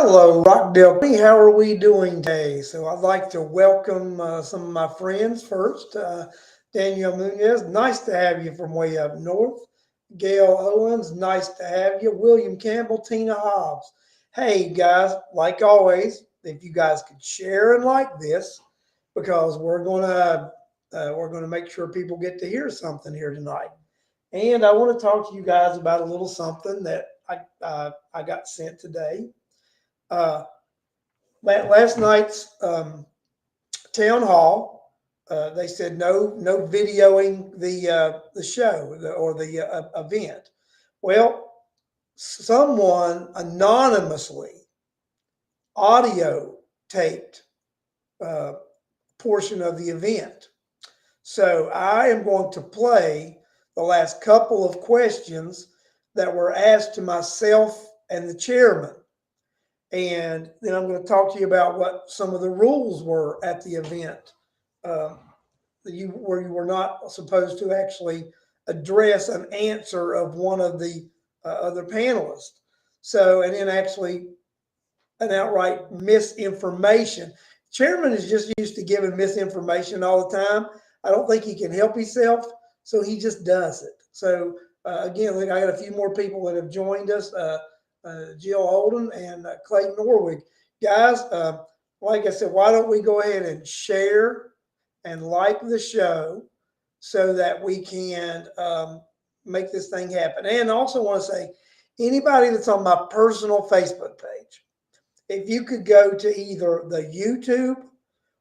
Hello, Rockdale. How are we doing today? So I'd like to welcome some of my friends first. Daniel Munoz, nice to have you from way up north. Gail Owens, nice to have you. William Campbell, Tina Hobbs. Hey guys, like always, if you guys could share and like this, because we're gonna make sure people get to hear something here tonight. And I want to talk to you guys about a little something that I got sent today. Uh, Last night's town hall, they said no videoing the show or the event. Well, someone anonymously audio taped a portion of the event. So I am going to play the last couple of questions that were asked to myself and the chairman. And then I'm going to talk to you about what some of the rules were at the event. Um, where you were not supposed to actually address an answer of one of the other panelists. So, and then actually an outright misinformation. Chairman is just used to giving misinformation all the time. I don't think he can help himself, so he just does it. So again, look, I got a few more people that have joined us. Jill Holden and Clayton Norwig. Guys, like I said, why don't we go ahead and share and like the show so that we can make this thing happen. And I also want to say, anybody that's on my personal Facebook page, if you could go to either the YouTube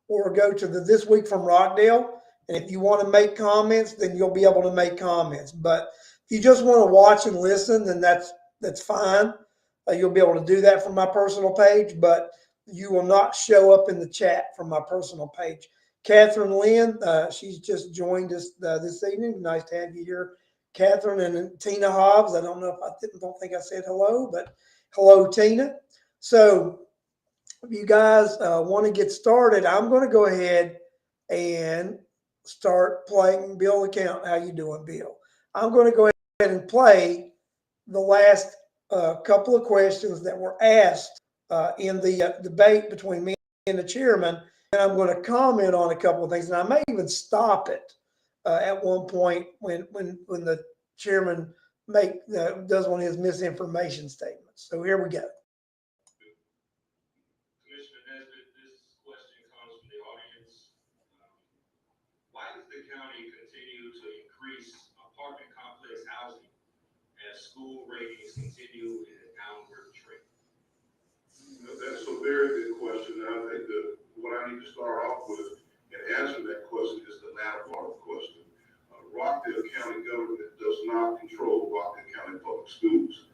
or go to the This Week from Rockdale, and if you want to make comments, then you'll be able to make comments. But if you just want to watch and listen, then that's fine. You'll be able to do that from my personal page, but you will not show up in the chat from my personal page. Catherine Lynn, she's just joined us this evening. Nice to have you here, Catherine. And Tina Hobbs. I don't know if don't think I said hello, but hello, Tina. So if you guys want to get started, I'm going to go ahead and start playing Bill account. How you doing, Bill? I'm going to go ahead and play the last couple of questions that were asked in the debate between me and the chairman, and I'm going to comment on a couple of things, and I may even stop it at one point when the chairman does one of his misinformation statements. So here we go. Why does the county continue to increase apartment complex housing as school ratings continue in an downward trend? That's a very good question. And I think that what I need to start off with and answer that question is the latter part of the question. Rockdale County government does not control Rockdale County public schools.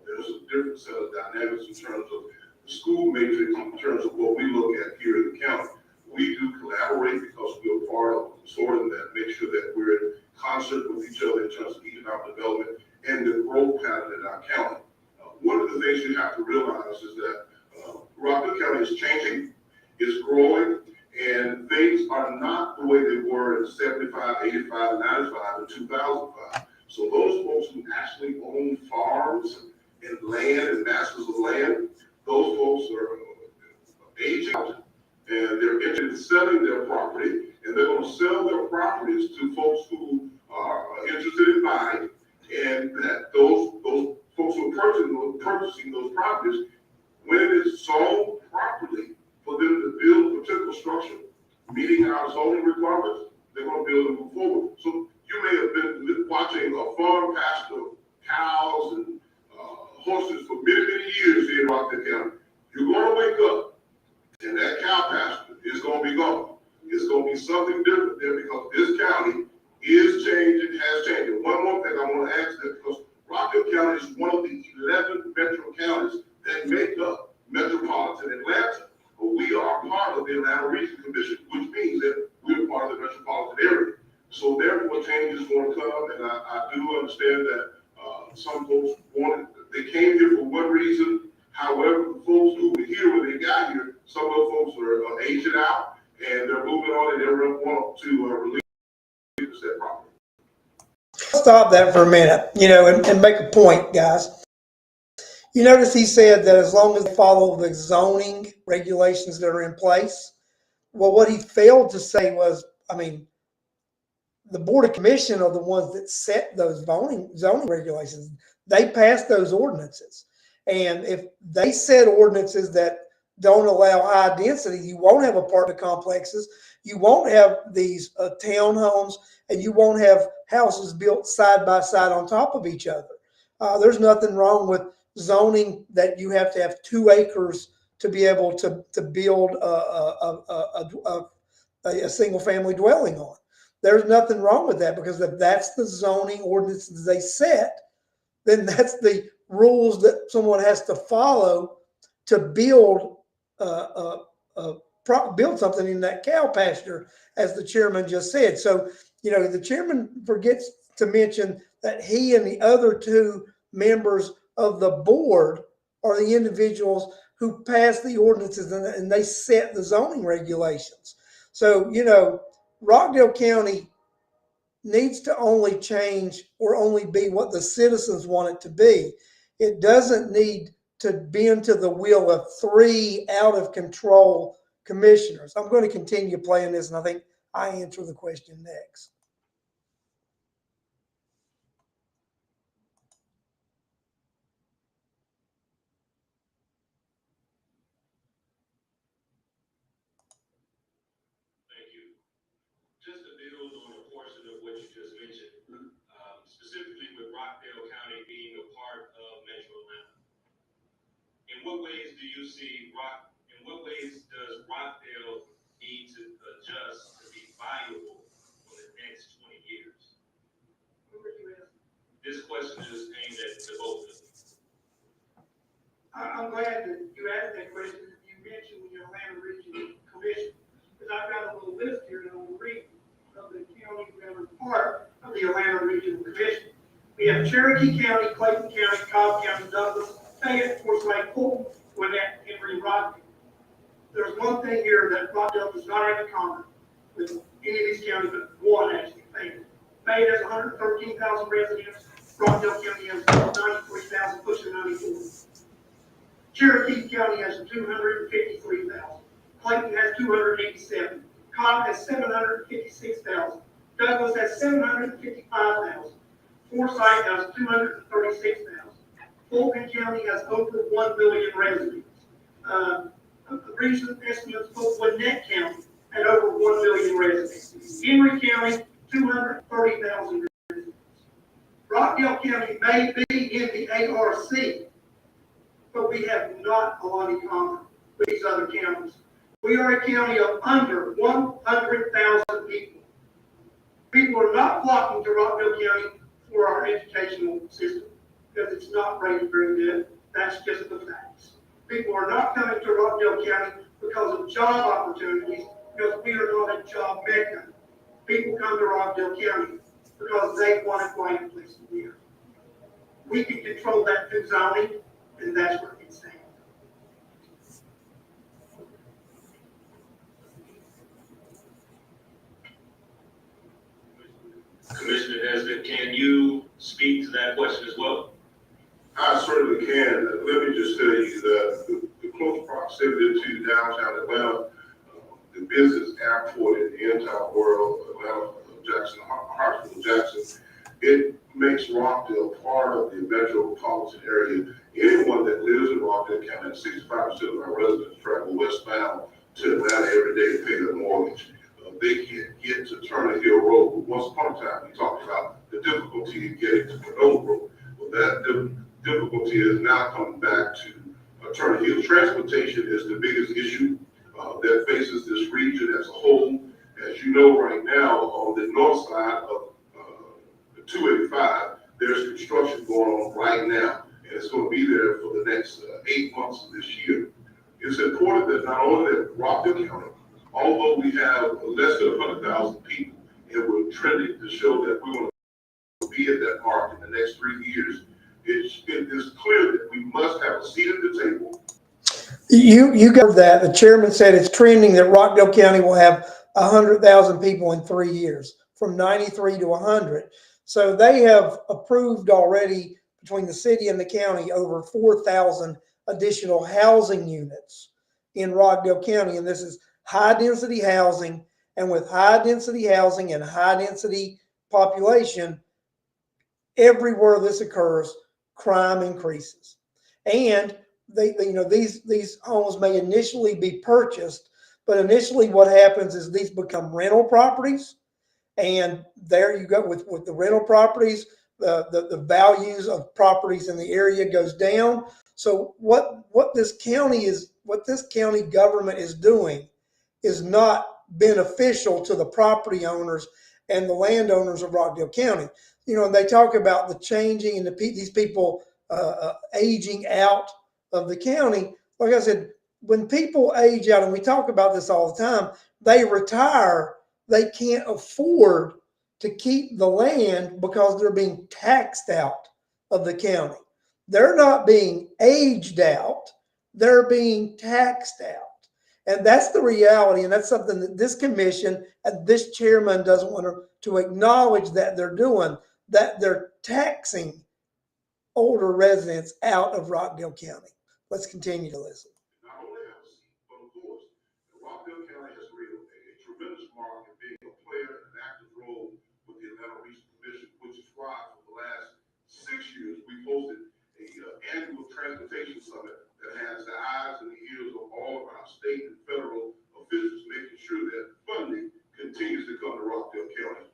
There's a different set of dynamics in terms of the school matrix, in terms of what we look at here in the county. We do collaborate because we're part of a consortium that makes sure that we're in concert with each other in terms of economic development and the growth pattern in our county. One of the things you have to realize is that Rockdale County is changing, it's growing, and things are not the way they were in 75, 85, 95, and 2005. So those folks who actually own farms and land and masters of land, those folks are aging out, and they're interested in selling their property, and they're going to sell their properties to folks who are interested in buying, and that those folks who are purchasing those properties, when it is sold properly for them to build a particular structure, meeting our zoning requirements, they're going to build and move forward. So you may have been watching a farm pasture, cows and horses for many, many years here in Rockdale County. You're going to wake up and that cow pasture is going to be gone. It's going to be something different there because this county is changing, has changed. And one more thing I want to add to that, because Rockdale County is one of the 11 metro counties that make up metropolitan Atlanta. But we are part of the Atlanta Region Commission, which means that we're part of the metropolitan area. So therefore, change is going to come, and I do understand that some folks they came here for one reason. However, the folks who were here when they got here, some of those folks are aging out, and they're moving on, and they want to release that property. Stop that for a minute, and make a point, guys. You notice he said that as long as they follow the zoning regulations that are in place. Well, what he failed to say was, I mean, the Board of Commission are the ones that set those zoning regulations. They pass those ordinances. And if they set ordinances that don't allow high density, you won't have apartment complexes, you won't have these townhomes, and you won't have houses built side by side on top of each other. There's nothing wrong with zoning that you have to have 2 acres to be able to build a single family dwelling on. There's nothing wrong with that, because if that's the zoning ordinances they set, then that's the rules that someone has to follow to build build something in that cow pasture, as the chairman just said. So, the chairman forgets to mention that he and the other 2 members of the board are the individuals who pass the ordinances, and they set the zoning regulations. So, Rockdale County needs to only change or only be what the citizens want it to be. It doesn't need to bend to the will of 3 out of control commissioners. I'm going to continue playing this, and I think I answer the question next. Thank you. Just to build on a portion of what you just mentioned, specifically with Rockdale County being a part of Metro Atlanta. In what ways does Rockdale need to adjust to be viable for the next 20 years? This question is aimed at the both of you. I'm glad that you asked that question. You mentioned the Atlanta Regional Commission, because I've got a little list here that I'm reading of the counties that are part of the Atlanta Regional Commission. We have Cherokee County, Clayton County, Cobb County, Douglas, Fayette, Forsyth, Fulton, Gwinnett, Henry, Rockdale. There's one thing here that Rockdale does not have in common with any of these counties, but one actually, Fayette. Fayette has 113,000 residents. Rockdale County has 93,000, pushing 94. Cherokee County has 253,000. Clayton has 287. Cobb has 756,000. Douglas has 755,000. Forsyth has 236,000. Fulton County has over 1 million residents. Recent estimates put Gwinnett County at over 1 million residents. Henry County, 230,000 residents. Rockdale County may be in the ARC, but we have not a lot in common with these other counties. We are a county of under 100,000 people. People are not flocking to Rockdale County for our educational system, because it's not rated very good. That's just the facts. People are not coming to Rockdale County because of job opportunities, because we are not a job mecca. People come to Rockdale County because they want a quiet place to live. We can control that through zoning, and that's where it's at. Commissioner Nesbitt, can you speak to that question as well? I certainly can. Let me just tell you that the close proximity to downtown Atlanta, the business airport in the entire world, Atlanta, Jackson, Hartsville, Jackson, it makes Rockdale part of the metropolitan area. Anyone that lives in Rockdale County, 65% of our residents travel westbound to Atlanta every day to pay their mortgage. They can't get to Turner Hill Road. Once upon a time, we talked about the difficulty in getting to Cordova Road. Well, that difficulty is now coming back to Turner Hill. Transportation is the biggest issue that faces this region as a whole. As you know, right now, on the north side of 285, there's construction going on right now, and it's going to be there for the next 8 months of this year. It's important that not only that Rockdale County, although we have less than 100,000 people, and we're trending to show that we're going to be at that mark in the next 3 years, it is clear that we must have a seat at the table. You got that. The chairman said it's trending that Rockdale County will have 100,000 people in 3 years, from 93 to 100. So they have approved already between the city and the county over 4,000 additional housing units in Rockdale County. And this is high density housing. And with high density housing and high density population, everywhere this occurs, crime increases. And these homes may initially be purchased, but initially what happens is these become rental properties. And there you go with the rental properties, the values of properties in the area goes down. So what this county government is doing is not beneficial to the property owners and the landowners of Rockdale County. And they talk about the changing and these people aging out of the county. Like I said, when people age out, and we talk about this all the time, they retire. They can't afford to keep the land because they're being taxed out of the county. They're not being aged out. They're being taxed out. And that's the reality. And that's something that this commission and this chairman doesn't want to acknowledge that they're doing, that they're taxing older residents out of Rockdale County. Let's continue to listen. Not only have a seat, but of course, Rockdale County has made a tremendous mark in being a player and an active role with the Atlanta Regional Commission, which is why for the last 6 years we've hosted an annual transportation summit that has the eyes and the ears of all of our state and federal officials, making sure that funding continues to come to Rockdale County.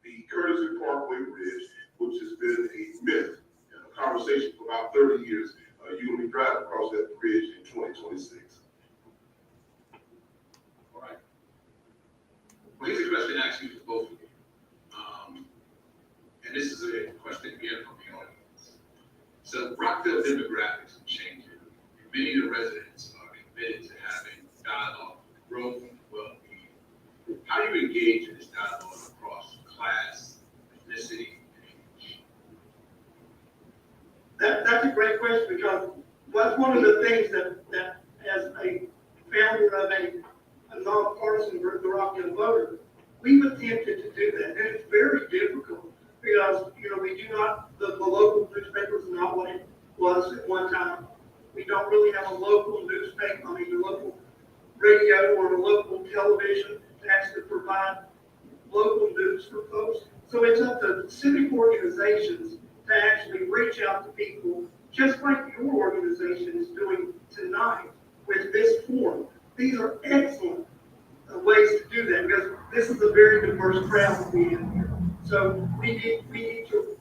The Courtesy Parkway Bridge, which has been a myth and a conversation for about 30 years, you're going to be driving across that bridge in 2026. All right. Well, here's a question actually for both of you. And this is a question again from the audience. So Rockdale demographics are changing. Many of the residents are committed to having dialogue, growth, and well-being. How do you engage in this dialogue across class, ethnicity, and age? That's a great question, because that's one of the things that as a founder of a nonpartisan group, the Rockdale Voter, we've attempted to do that. And it's very difficult because, we do not, the local newspaper is not what it was at one time. We don't really have a local newspaper, a local radio or a local television to actually provide local news for folks. So it's up to civic organizations to actually reach out to people, just like your organization is doing tonight with this forum. These are excellent ways to do that, because this is a very diverse crowd we have here. So we need to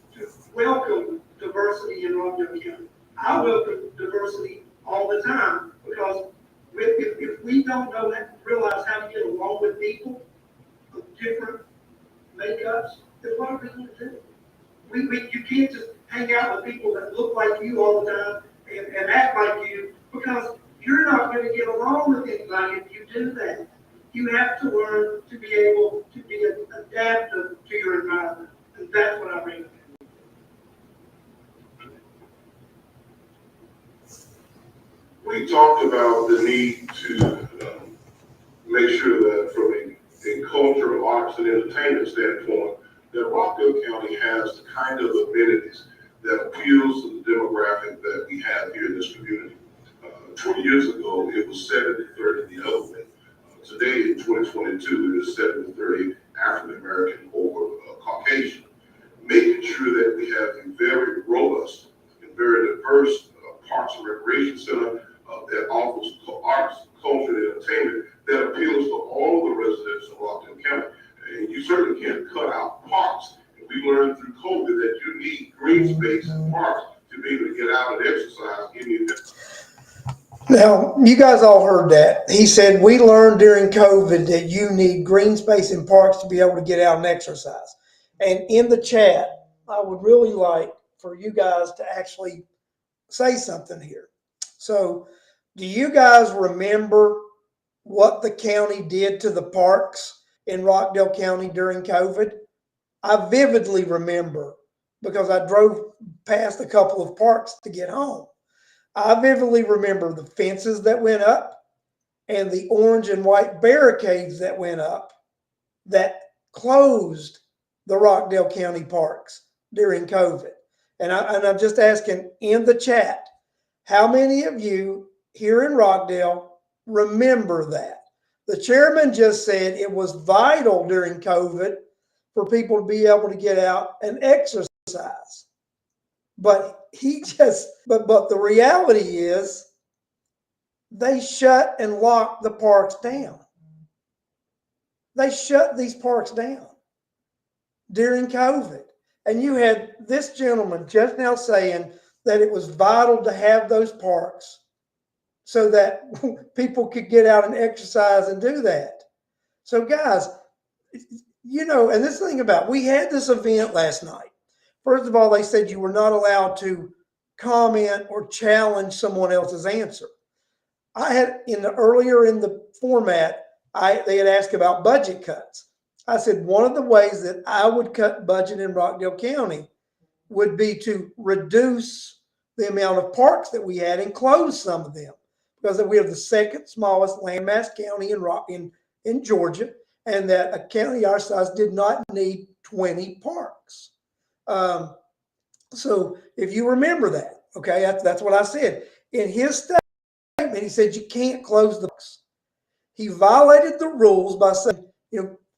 welcome diversity in Rockdale County. I welcome diversity all the time, because if we don't realize how to get along with people of different makeups, then what are we going to do? You can't just hang out with people that look like you all the time and act like you, because you're not going to get along with anybody if you do that. You have to learn to be able to be adaptive to your environment, and that's what I recommend. We talked about the need to make sure that from a culture, arts, and entertainment standpoint, that Rockdale County has the kind of amenities that appeals to the demographic that we have here in this community. 20 years ago, it was 70-30 the other way. Today, in 2022, it is 70-30 African American over Caucasian, making sure that we have a very robust and very diverse Parks and Recreation Center that offers arts, culture, and entertainment that appeals to all of the residents of Rockdale County. And you certainly can't cut out parks. And we learned through COVID that you need green space and parks to be able to get out and exercise any of that. Now, you guys all heard that. He said, we learned during COVID that you need green space and parks to be able to get out and exercise. And in the chat, I would really like for you guys to actually say something here. So, do you guys remember what the county did to the parks in Rockdale County during COVID? I vividly remember, because I drove past a couple of parks to get home. I vividly remember the fences that went up and the orange and white barricades that went up that closed the Rockdale County parks during COVID. And I'm just asking in the chat, how many of you here in Rockdale remember that? The chairman just said it was vital during COVID for people to be able to get out and exercise. But but the reality is they shut and locked the parks down. They shut these parks down during COVID. And you had this gentleman just now saying that it was vital to have those parks so that people could get out and exercise and do that. So guys, and this thing about, we had this event last night. First of all, they said you were not allowed to comment or challenge someone else's answer. I had earlier in the format, they had asked about budget cuts. I said one of the ways that I would cut budget in Rockdale County would be to reduce the amount of parks that we had and close some of them, because we have the second smallest landmass county in Georgia, and that a county our size did not need 20 parks. So if you remember that, okay, that's what I said. In his statement, he said you can't close the parks. He violated the rules by saying,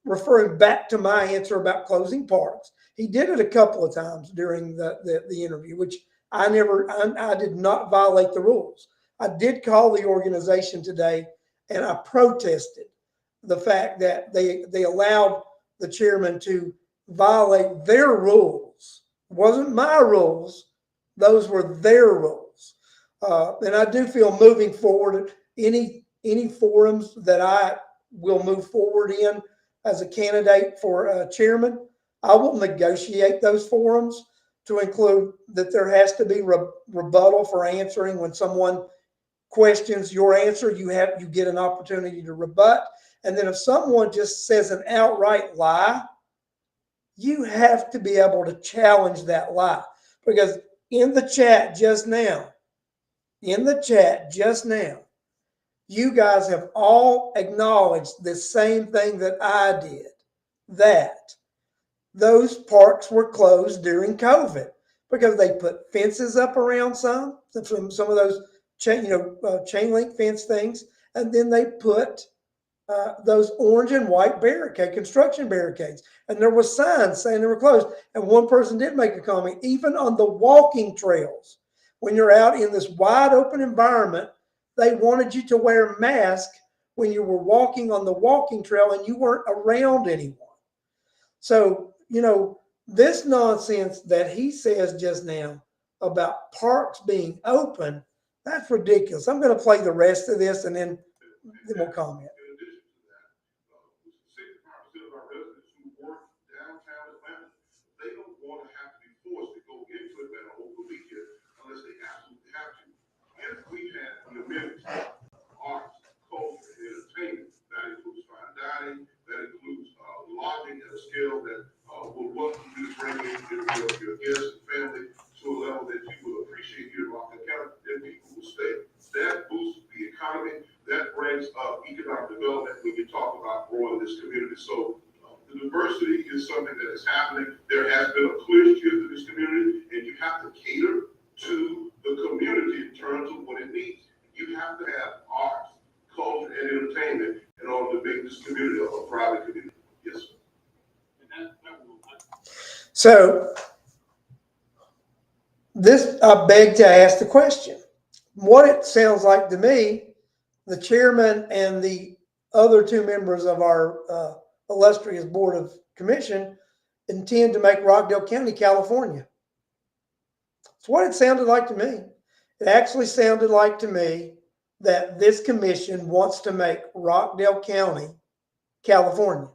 referring back to my answer about closing parks. He did it a couple of times during the interview, which I did not violate the rules. I did call the organization today and I protested the fact that they allowed the chairman to violate their rules. It wasn't my rules. Those were their rules. And I do feel moving forward, any forums that I will move forward in as a candidate for chairman, I will negotiate those forums to include that there has to be rebuttal for answering. When someone questions your answer, you get an opportunity to rebut. And then if someone just says an outright lie, you have to be able to challenge that lie. Because in the chat just now, you guys have all acknowledged the same thing that I did, that those parks were closed during COVID because they put fences up around some of those chain link fence things, and then they put those orange and white construction barricades, and there was signs saying they were closed. And one person did make a comment, even on the walking trails, when you're out in this wide open environment, they wanted you to wear a mask when you were walking on the walking trail and you weren't around anyone. So, this nonsense that he says just now about parks being open, that's ridiculous. I'm going to play the rest of this and then we'll comment. In addition to that, 65% of our residents who work downtown Atlanta, they don't want to have to be forced to go into Atlanta over the weekend unless they absolutely have to. If we had an amenities, arts, culture, and entertainment, that includes fine dining, that includes lodging at a scale that will welcome you to bring in your guests and family to a level that you will appreciate here in Rockdale County, then people will stay. That boosts the economy. That brings up economic development when you talk about growing this community. So the diversity is something that is happening. There has been a clear shift in this community, and you have to cater to the community in terms of what it needs. You have to have arts, culture, and entertainment in order to make this community a thriving community. Yes, sir. So I beg to ask the question. What it sounds like to me, the chairman and the other two members of our illustrious board of commission intend to make Rockdale County, California. That's what it sounded like to me. It actually sounded like to me that this commission wants to make Rockdale County, California,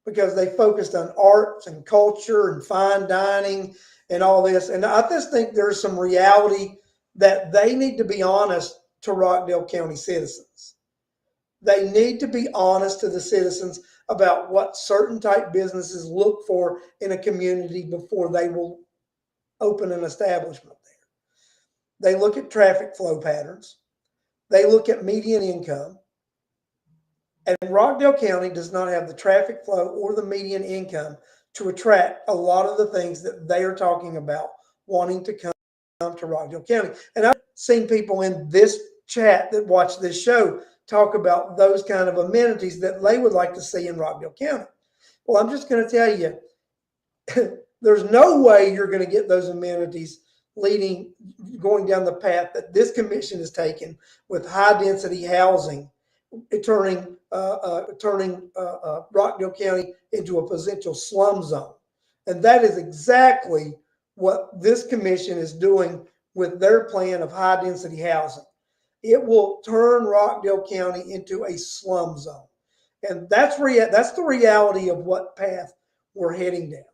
because they focused on arts and culture and fine dining and all this. And I just think there's some reality that they need to be honest to Rockdale County citizens. They need to be honest to the citizens about what certain type businesses look for in a community before they will open an establishment there. They look at traffic flow patterns. They look at median income. And Rockdale County does not have the traffic flow or the median income to attract a lot of the things that they are talking about wanting to come to Rockdale County. And I've seen people in this chat that watch this show talk about those kind of amenities that they would like to see in Rockdale County. Well, I'm just going to tell you, there's no way you're going to get those amenities going down the path that this commission has taken with high density housing, turning Rockdale County into a potential slum zone. And that is exactly what this commission is doing with their plan of high density housing. It will turn Rockdale County into a slum zone. And that's the reality of what path we're heading down.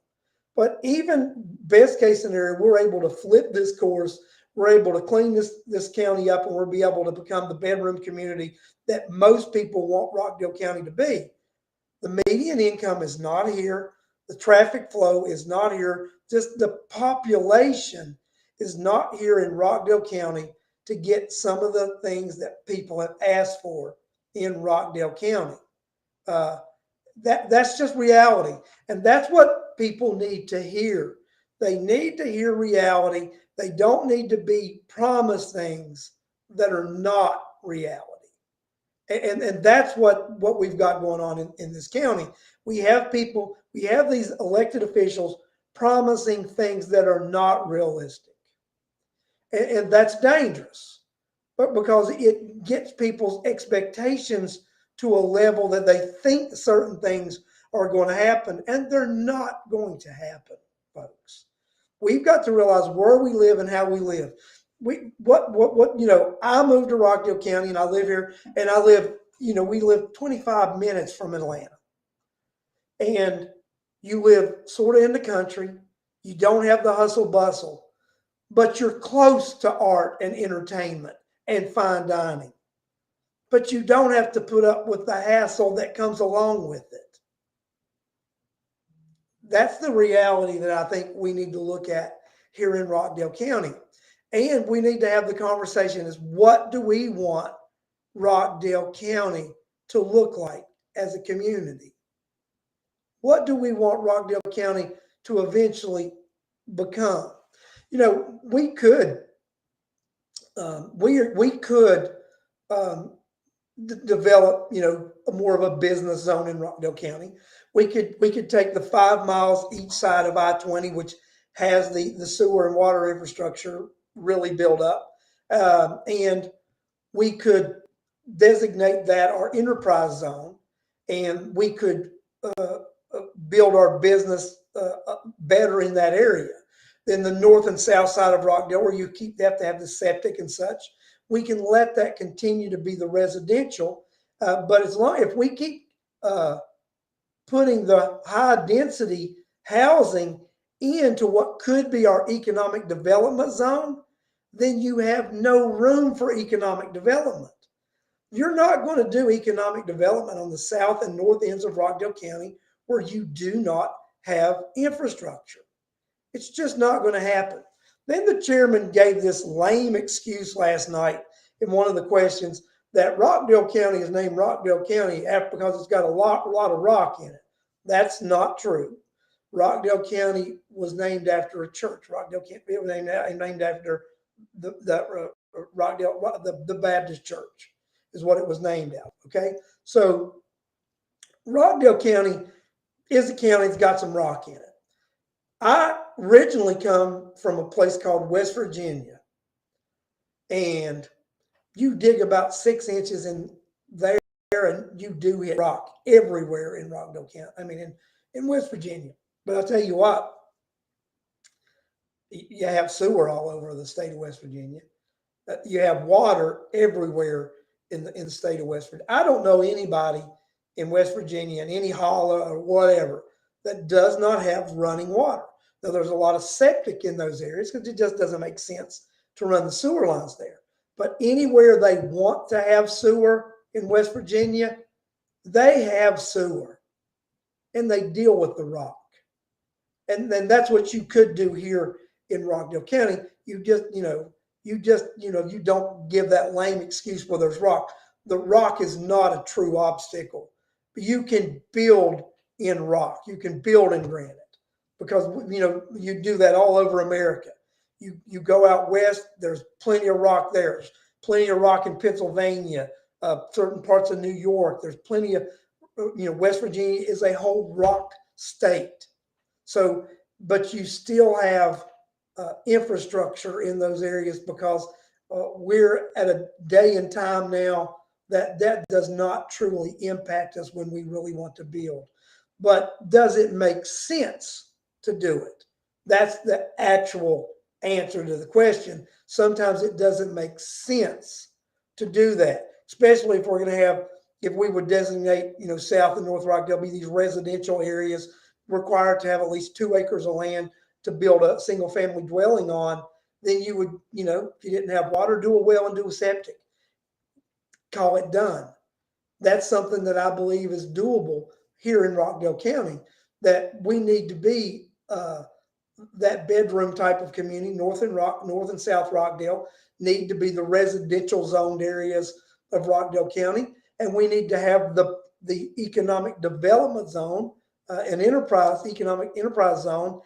But even best case scenario, we're able to flip this course. We're able to clean this county up, and we'll be able to become the bedroom community that most people want Rockdale County to be. The median income is not here. The traffic flow is not here. Just the population is not here in Rockdale County to get some of the things that people have asked for in Rockdale County. That's just reality. And that's what people need to hear. They need to hear reality. They don't need to be promised things that are not reality. And that's what we've got going on in this county. We have these elected officials promising things that are not realistic. And that's dangerous, but because it gets people's expectations to a level that they think certain things are going to happen, and they're not going to happen, folks. We've got to realize where we live and how we live. I moved to Rockdale County and I live here, and we live 25 minutes from Atlanta. And you live sort of in the country. You don't have the hustle bustle, but you're close to art and entertainment and fine dining. But you don't have to put up with the hassle that comes along with it. That's the reality that I think we need to look at here in Rockdale County. And we need to have the conversation is, what do we want Rockdale County to look like as a community? What do we want Rockdale County to eventually become? We could develop, more of a business zone in Rockdale County. We could take the 5 miles each side of I-20, which has the sewer and water infrastructure really built up, and we could designate that our enterprise zone, and we could build our business better in that area. Then the north and south side of Rockdale, where you have to have the septic and such, we can let that continue to be the residential. But if we keep putting the high density housing into what could be our economic development zone, then you have no room for economic development. You're not going to do economic development on the south and north ends of Rockdale County where you do not have infrastructure. It's just not going to happen. Then the chairman gave this lame excuse last night in one of the questions that Rockdale County is named Rockdale County because it's got a lot of rock in it. That's not true. Rockdale County was named after a church. Rockdale County was named after the Baptist church is what it was named after. Okay, so Rockdale County is a county that's got some rock in it. I originally come from a place called West Virginia, and you dig about 6 inches in there, and you do hit rock everywhere in Rockdale County. I mean, in West Virginia. But I'll tell you what, you have sewer all over the state of West Virginia. You have water everywhere in the state of West Virginia. I don't know anybody in West Virginia, in any holler or whatever, that does not have running water. Now, there's a lot of septic in those areas because it just doesn't make sense to run the sewer lines there. But anywhere they want to have sewer in West Virginia, they have sewer, and they deal with the rock. And then that's what you could do here in Rockdale County. You don't give that lame excuse where there's rock. The rock is not a true obstacle. But you can build in rock. You can build in granite. because, you do that all over America. You go out west, there's plenty of rock there. There's plenty of rock in Pennsylvania, certain parts of New York. There's plenty of, West Virginia is a whole rock state. So, but you still have infrastructure in those areas because we're at a day and time now that does not truly impact us when we really want to build. But does it make sense to do it? That's the actual answer to the question. Sometimes it doesn't make sense to do that, especially if we're going to have, if we would designate, South and North Rockdale be these residential areas required to have at least 2 acres of land to build a single family dwelling on, then you would, if you didn't have water, do a well and do a septic. Call it done. That's something that I believe is doable here in Rockdale County, that we need to be that bedroom type of community. North and South Rockdale need to be the residential zoned areas of Rockdale County. And we need to have the economic development zone, economic enterprise zone,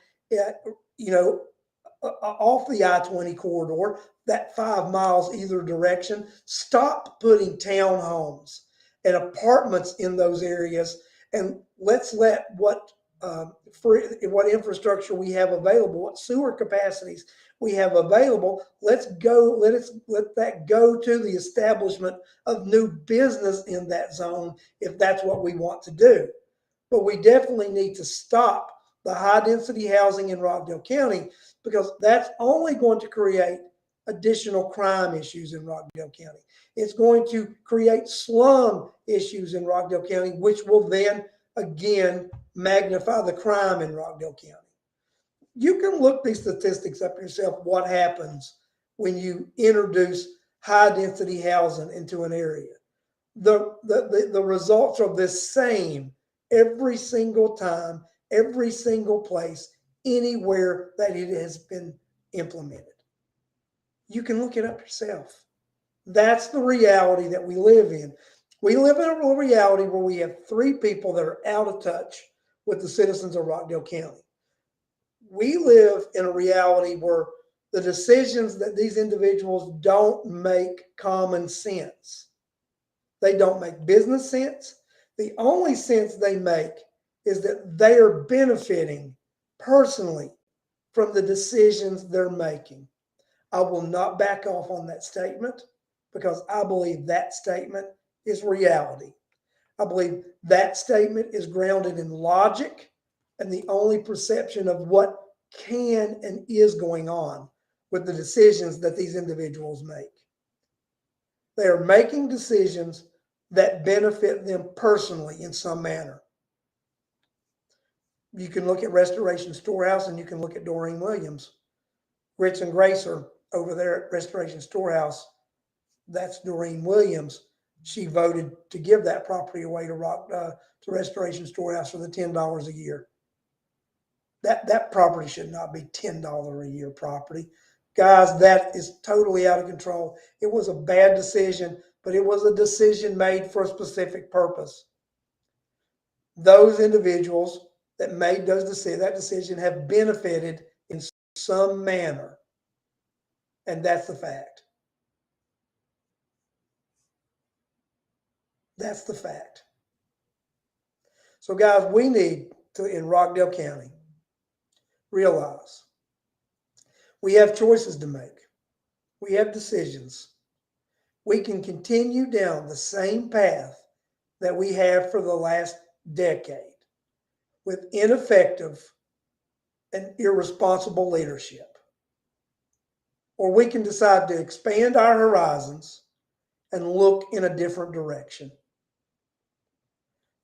off the I-20 corridor, that 5 miles either direction. Stop putting townhomes and apartments in those areas, and let's let what infrastructure we have available, what sewer capacities we have available, let that go to the establishment of new business in that zone if that's what we want to do. But we definitely need to stop the high density housing in Rockdale County, because that's only going to create additional crime issues in Rockdale County. It's going to create slum issues in Rockdale County, which will then again magnify the crime in Rockdale County. You can look these statistics up yourself, what happens when you introduce high density housing into an area. The results are the same every single time, every single place, anywhere that it has been implemented. You can look it up yourself. That's the reality that we live in. We live in a reality where we have 3 people that are out of touch with the citizens of Rockdale County. We live in a reality where the decisions that these individuals don't make common sense. They don't make business sense. The only sense they make is that they are benefiting personally from the decisions they're making. I will not back off on that statement, because I believe that statement is reality. I believe that statement is grounded in logic and the only perception of what can and is going on with the decisions that these individuals make. They are making decisions that benefit them personally in some manner. You can look at Restoration Storehouse and you can look at Doreen Williams. Grits and Grace are over there at Restoration Storehouse. That's Doreen Williams. She voted to give that property away to Restoration Storehouse for the $10 a year. That property should not be $10 a year property. Guys, that is totally out of control. It was a bad decision, but it was a decision made for a specific purpose. Those individuals that made that decision have benefited in some manner, and that's the fact. That's the fact. So guys, we need to, in Rockdale County, realize we have choices to make. We have decisions. We can continue down the same path that we have for the last decade with ineffective and irresponsible leadership. Or we can decide to expand our horizons and look in a different direction.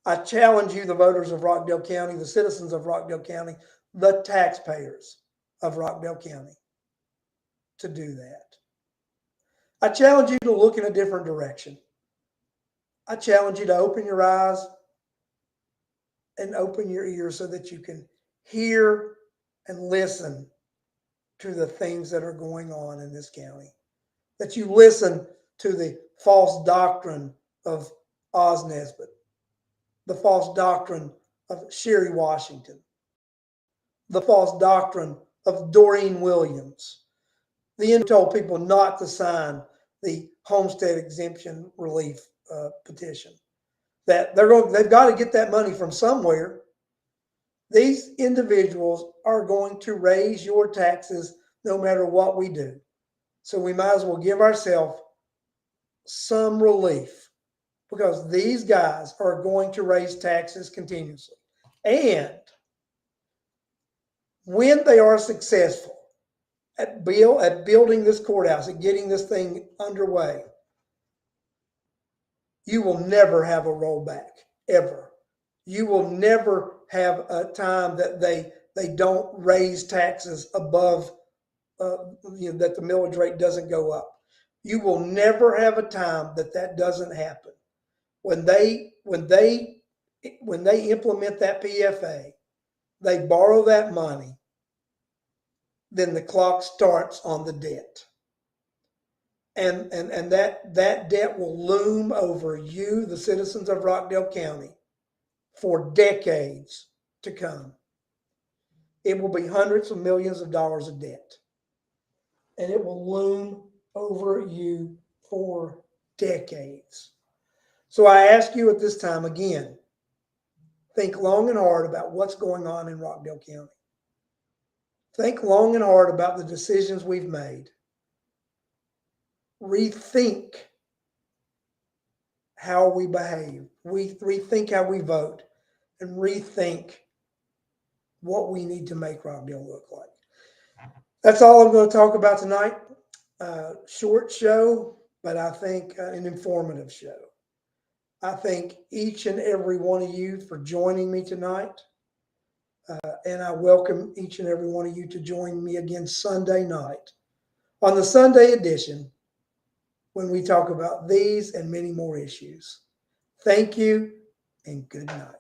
I challenge you, the voters of Rockdale County, the citizens of Rockdale County, the taxpayers of Rockdale County, to do that. I challenge you to look in a different direction. I challenge you to open your eyes and open your ears so that you can hear and listen to the things that are going on in this county. That you listen to the false doctrine of Oz Nesbitt, the false doctrine of Sherry Washington, the false doctrine of Doreen Williams. The end told people not to sign the homestead exemption relief petition. That they've got to get that money from somewhere. These individuals are going to raise your taxes no matter what we do. So we might as well give ourselves some relief, because these guys are going to raise taxes continuously. And when they are successful at building this courthouse, at getting this thing underway, you will never have a rollback, ever. You will never have a time that they don't raise taxes above, that the millage rate doesn't go up. You will never have a time that doesn't happen. When they implement that PFA, they borrow that money, then the clock starts on the debt. And that debt will loom over you, the citizens of Rockdale County, for decades to come. It will be hundreds of millions of dollars of debt. And it will loom over you for decades. So I ask you at this time again, think long and hard about what's going on in Rockdale County. Think long and hard about the decisions we've made. Rethink how we behave. Rethink how we vote, and rethink what we need to make Rockdale look like. That's all I'm going to talk about tonight. Short show, but I think an informative show. I thank each and every one of you for joining me tonight. And I welcome each and every one of you to join me again Sunday night on the Sunday edition, when we talk about these and many more issues. Thank you and good night.